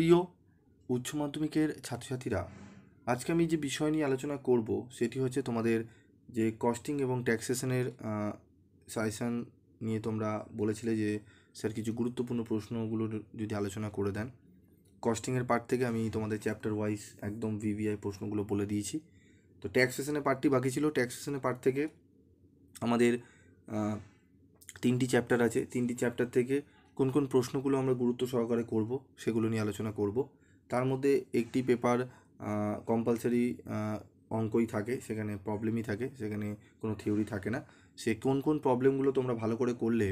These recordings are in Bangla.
প্রিয় উচ্চ মাধ্যমিকের ছাত্রছাত্রীরা, আজকে আমি যে বিষয় নিয়ে আলোচনা করব সেটি হচ্ছে তোমাদের যে কস্টিং এবং ট্যাক্সেশনের সাজেশান নিয়ে তোমরা বলেছিলে যে স্যার কিছু গুরুত্বপূর্ণ প্রশ্নগুলো যদি আলোচনা করে দেন। কস্টিংয়ের পার্ট থেকে আমি তোমাদের চ্যাপ্টার ওয়াইজ একদম ভিভিআই প্রশ্নগুলো বলে দিয়েছি। তো ট্যাক্সেশনের পার্টটি বাকি ছিল। ট্যাক্সেশনের পার্ট থেকে আমাদের তিনটি চ্যাপ্টার আছে। তিনটি চ্যাপ্টার থেকে কোন কোন প্রশ্নগুলো আমরা গুরুত্ব সহকারে করব সেগুলো নিয়ে আলোচনা করব। তার মধ্যে একটি পেপার কম্পালসারি অঙ্কই থাকে, সেখানে প্রবলেমই থাকে, সেখানে কোনো থিওরি থাকে না। সে কোন কোন প্রবলেমগুলো তোমরা ভালো করে করলে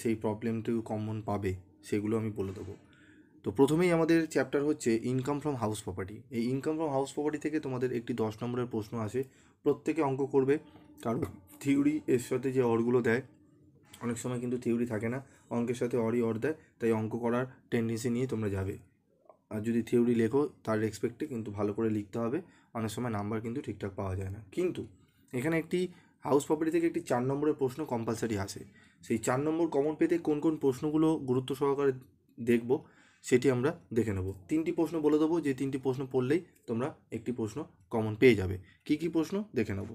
সেই প্রবলেমটিও কমন পাবে সেগুলো আমি বলে দেবো। তো প্রথমেই আমাদের চ্যাপ্টার হচ্ছে ইনকাম ফ্রম হাউস প্রপার্টি। এই ইনকাম ফ্রম হাউস প্রপার্টি থেকে তোমাদের একটি 10 নম্বরের প্রশ্ন আসে। প্রত্যেকে অঙ্ক করবে, কারণ থিওরি এর সাথে যে অরগুলো দেয়, অনেক সময় কিন্তু থিওরি থাকে না, অঙ্কের সাথে অর দেয়, তাই অঙ্ক করার টেন্ডেন্সি নিয়ে তোমরা যাবে। আর যদি থিওরি লেখো তার রেসপেক্টে কিন্তু ভালো করে লিখতে হবে। অনেক সময় নাম্বার কিন্তু ঠিকঠাক পাওয়া যায় না। কিন্তু এখানে একটি হাউস প্রপার্টি থেকে একটি 4 নম্বরের প্রশ্ন কম্পালসারি আসে। সেই 4 নম্বর কমন পেতে কোন কোন প্রশ্নগুলো গুরুত্ব সহকারে দেখব সেটি আমরা দেখে নেব। 3টি প্রশ্ন বলে দেবো, যে 3টি প্রশ্ন পড়লেই তোমরা একটি প্রশ্ন কমন পেয়ে যাবে। কী কী প্রশ্ন দেখে নেব।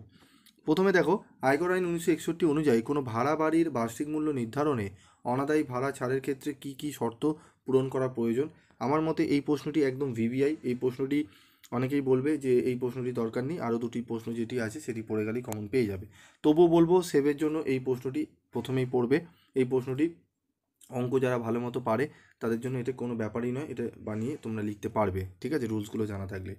প্রথমে দেখো, আয়কর আইন 1961 অনুযায়ী কোনো ভাড়া বাড়ির বার্ষিক মূল্য নির্ধারণে অনাদায়ী ভাড়া ছাড়ের ক্ষেত্রে কী কী শর্ত পূরণ করা প্রয়োজন। আমার মতে এই প্রশ্নটি একদম ভিভিআই। এই প্রশ্নটি অনেকেই বলবে যে এই প্রশ্নটি দরকার নেই, আরও দুটি প্রশ্ন যেটি আছে সেটি পড়ে গেলেই কমন পেয়ে যাবে। তবুও বলবো সেভের জন্য এই প্রশ্নটি প্রথমেই পড়বে। এই প্রশ্নটি অঙ্ক যারা ভালো মতো পারে তাদের জন্য এটা কোনো ব্যাপারই নয়, এটা বানিয়ে তোমরা লিখতে পারবে, ঠিক আছে, রুলসগুলো জানা থাকলে।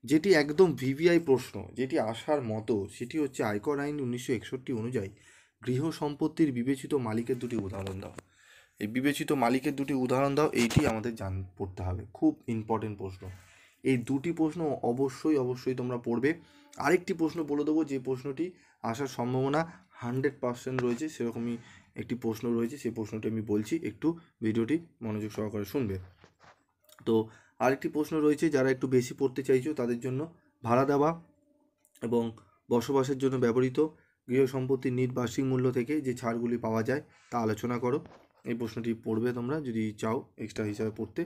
যেটি একদম ভিভিআই প্রশ্ন, যেটি আসার মতো, সেটি হচ্ছে আয়কর আইন 1961 অনুযায়ী গৃহ সম্পত্তির বিবেচিত মালিকের দুটি উদাহরণ দাও। এই বিবেচিত মালিকের দুটি উদাহরণ দাও, এইটি আমাদের পড়তে হবে, খুব ইম্পর্টেন্ট প্রশ্ন। এই দুটি প্রশ্ন অবশ্যই তোমরা পড়বে। আরেকটি প্রশ্ন বলে দেবো, যে প্রশ্নটি আসার সম্ভাবনা 100% রয়েছে, সেরকমই একটি প্রশ্ন রয়েছে, সেই প্রশ্নটি আমি বলছি, একটু ভিডিওটি মনোযোগ সহকারে শুনবে। তো আরেকটি প্রশ্ন রয়েছে, যারা একটু বেশি পড়তে চাইছো তাদের জন্য, ভাড়া দেওয়া এবং বসবাসের জন্য ব্যবহৃত গৃহ সম্পত্তির নিট বার্ষিক মূল্য থেকে যে ছাড়গুলি পাওয়া যায় তা আলোচনা করো। এই প্রশ্নটি পড়বে তোমরা যদি চাও এক্সট্রা হিসাবে পড়তে।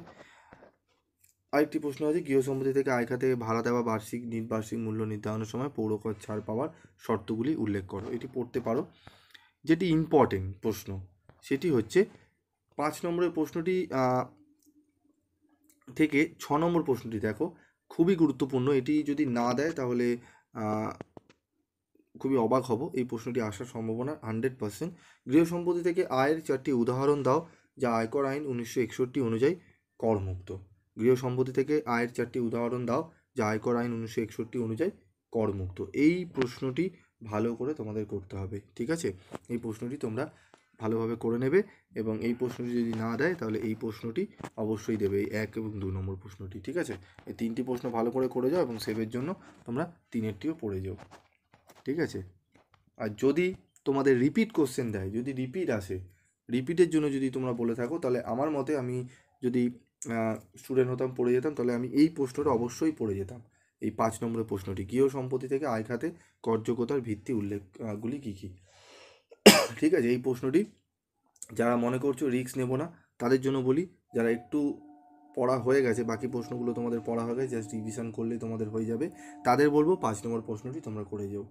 আরেকটি প্রশ্ন আছে, গৃহ সম্পত্তি থেকে আয় খাতে ভাড়া দেওয়া বার্ষিক নিট বার্ষিক মূল্য নির্ধারণের সময় পৌরকর ছাড় পাওয়ার শর্তগুলি উল্লেখ করো। এটি পড়তে পারো। যেটি ইম্পর্টেন্ট প্রশ্ন সেটি হচ্ছে 5 নম্বরের প্রশ্নটি থেকে 6 নম্বর প্রশ্নটি দেখো, খুবই গুরুত্বপূর্ণ। এটি যদি না দেয় তাহলে খুবই অবাক হব। এই প্রশ্নটি আসার সম্ভাবনা 100%। গৃহ সম্পত্তি থেকে আয়ের 4টি উদাহরণ দাও যা আয়কর আইন 1961 অনুযায়ী করমুক্ত। গৃহ সম্পত্তি থেকে আয়ের 4টি উদাহরণ দাও যা আয়কর আইন 1961 অনুযায়ী করমুক্ত। এই প্রশ্নটি ভালো করে তোমাদের করতে হবে, ঠিক আছে। এই প্রশ্নটি তোমরা ভালোভাবে করে নেবে, এবং এই প্রশ্নটি যদি না দেয় তাহলে এই প্রশ্নটি অবশ্যই দেবে, এই 1 এবং 2 নম্বর প্রশ্নটি, ঠিক আছে। এই 3টি প্রশ্ন ভালো করে যাও, এবং সেভের জন্য তোমরা 3এরটিও পড়ে যাও, ঠিক আছে। আর যদি তোমাদের রিপিট কোশ্চেন দেয়, যদি রিপিট আসে, রিপিটের জন্য যদি তোমরা বলে থাকো, তাহলে আমার মতে আমি যদি স্টুডেন্ট হতাম, পড়ে যেতাম, তাহলে আমি এই প্রশ্নটা অবশ্যই পড়ে যেতাম। এই 5 নম্বরের প্রশ্নটি, গৃহ সম্পত্তি থেকে আয় খাতে করযোগ্যতার ভিত্তি উল্লেখগুলি কী কী, ঠিক আছে। এই প্রশ্নটি যারা মনে করছো রিস্ক নেব না তাদের জন্য বলি, যারা একটু পড়া হয়ে গেছে, বাকি প্রশ্নগুলো তোমাদের পড়া হয়ে গেছে, জাস্ট রিভিশন করলেই তোমাদের হয়ে যাবে, তাদের বলবো 5 নম্বর প্রশ্নটি তোমরা করে যাও,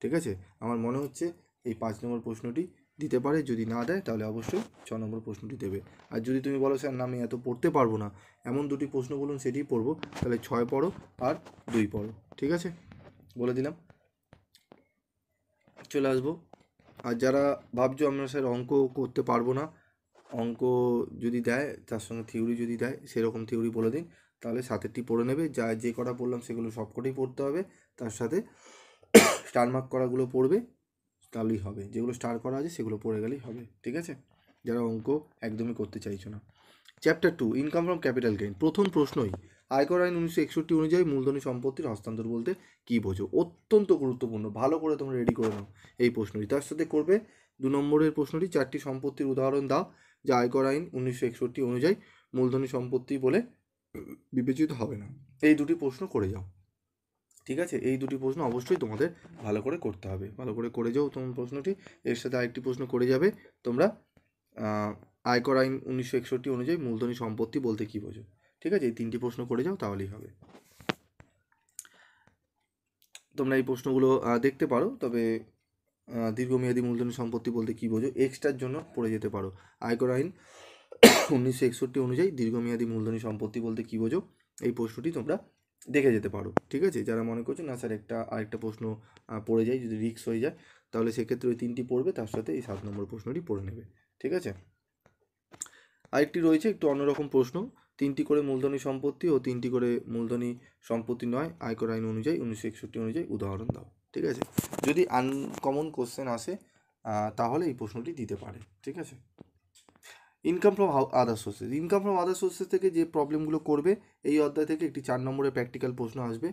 ঠিক আছে। আমার মনে হচ্ছে এই 5 নম্বর প্রশ্নটি দিতে পারে, যদি না দেয় তাহলে অবশ্যই 6 নম্বর প্রশ্নটি দেবে। আর যদি তুমি বলো স্যার না আমি এত পড়তে পারবো না, এমন দুটি প্রশ্ন বলুন সেটিই পড়বো, তাহলে 6 পড়ো আর 2 পড়ো, ঠিক আছে, বলে দিলাম। চলে আসবো। আর যারা ভাবছো আমরা স্যার অঙ্ক করতে পারবো না, অঙ্ক যদি দেয় তার সঙ্গে থিওরি যদি দেয়, সেরকম থিওরি বলে দিন, তাহলে 7টি পড়ে নেবে। যা যে কটা বললাম সেগুলো সবকটাই পড়তে হবে, তার সাথে স্টার মার্ক করাগুলো পড়বে, তাহলেই হবে। যেগুলো স্টার করা আছে সেগুলো পড়ে গেলেই হবে, ঠিক আছে, যারা অঙ্ক একদমই করতে চাইছো না। Chapter 2, income from capital gain. প্রথম প্রশ্নই, আয়কর আইন 1961 অনুযায়ী মূলধনী সম্পত্তির হস্তান্তর বলতে কী বোঝো। অত্যন্ত গুরুত্বপূর্ণ, ভালো করে তোমরা রেডি করে নাও এই প্রশ্নটি। তার সাথে করবে 2 নম্বরের প্রশ্নটি, 4টি সম্পত্তির উদাহরণ দাও যা আয়কর আইন 1961 অনুযায়ী মূলধনী সম্পত্তি বলে বিবেচিত হবে না। এই দুটি প্রশ্ন করে যাও, ঠিক আছে। এই দুটি প্রশ্ন অবশ্যই তোমাদের ভালো করে করতে হবে, ভালো করে যাও তোমার প্রশ্নটি। এর সাথে আরেকটি প্রশ্ন করে যাবে তোমরা, আয়কর আইন 1961 অনুযায়ী মূলধনী সম্পত্তি বলতে কী বোঝো, ঠিক আছে, এই 3টি প্রশ্ন করে যাও তাহলেই হবে। তোমরা এই প্রশ্নগুলো দেখতে পারো, তবে দীর্ঘমেয়াদী মূলধনী সম্পত্তি বলতে কী বোঝো এক্সট্রার জন্য পড়ে যেতে পারো। আয়কর আইন 1961 অনুযায়ী দীর্ঘমেয়াদী মূলধনী সম্পত্তি বলতে কী বোঝো এই প্রশ্নটি তোমরা দেখে যেতে পারো। ঠিক আছে, যারা মনে করছো না স্যার আরেকটা প্রশ্ন পড়ে যায়, যদি রিস্ক হয়ে যায়, তাহলে সেক্ষেত্রে ওই 3টি পড়বে, তার সাথে এই 7 নম্বর প্রশ্নটি পড়ে নেবে। ঠিক আছে, আরেকটি রয়েছে একটু অন্যরকম প্রশ্ন, 3টি করে মূলধনী সম্পত্তি ও 3টি করে মূলধনী সম্পত্তি নয় আয়কর আইন অনুযায়ী 1961 অনুযায়ী উদাহরণ দাও। ঠিক আছে, যদি আনকমন কোশ্চেন আসে তাহলে এই প্রশ্নটি দিতে পারে। ঠিক আছে, income from other sources, income from other sources থেকে যে প্রবলেমগুলো করবে এই অধ্যায় থেকে একটি 4 নম্বরের প্র্যাকটিক্যাল প্রশ্ন আসবে,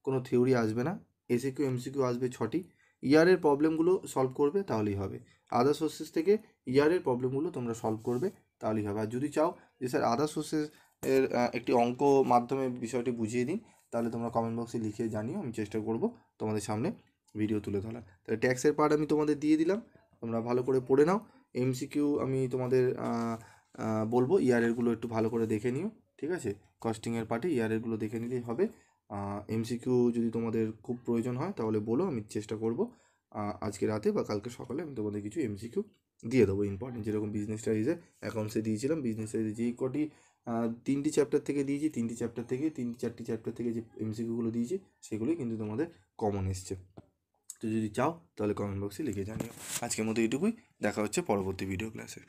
কোনো থিওরি আসবে না, এসিকিউ এমসিকিউ আসবে 6টি, ইয়ারের প্রবলেমগুলো সলভ করবে তাহলেই হবে। আদার সোর্সেস থেকে ইয়ারের প্রবলেমগুলো তোমরা সলভ করবে তাহলেই হবে। আর যদি চাও যে স্যার আদার সোর্সেস এর একটি অঙ্ক মাধ্যমে বিষয়টি বুঝিয়ে দিন, তাহলে তোমরা কমেন্ট বক্সে লিখে জানিও, আমি চেষ্টা করব তোমাদের সামনে ভিডিও তুলে ধরার। তাহলে ট্যাক্সের পার্ট আমি তোমাদের দিয়ে দিলাম, তোমরা ভালো করে পড়ে নাও। এমসিকিউ আমি তোমাদের বলবো ইয়ারেরগুলো একটু ভালো করে দেখে নিও। ঠিক আছে, কস্টিংয়ের পার্টে ইয়ারেরগুলো দেখে নিলেই হবে। এমসিকিউ যদি তোমাদের খুব প্রয়োজন হয় তাহলে বলো, আমি চেষ্টা করব আজকে রাতে বা কালকে সকালে আমি তোমাদের কিছু এমসিকিউ দিয়ে দেবো ইম্পর্টেন্ট, যেরকম বিজনেস স্টাডিজে অ্যাকাউন্টসে দিয়েছিলাম। বিজনেস স্টাডিজে যেই কটি 3টি চ্যাপ্টার থেকে দিয়েছি, 3টি চ্যাপ্টার থেকে 4টি চ্যাপ্টার থেকে যে এমসিকিউগুলো দিয়েছি সেগুলোই কিন্তু তোমাদের কমন এসছে। তো যদি চাও তাহলে কমেন্ট বক্সে লিখে জানিও। আজকের মতো এটুকুই, দেখা হচ্ছে পরবর্তী ভিডিও ক্লাসে।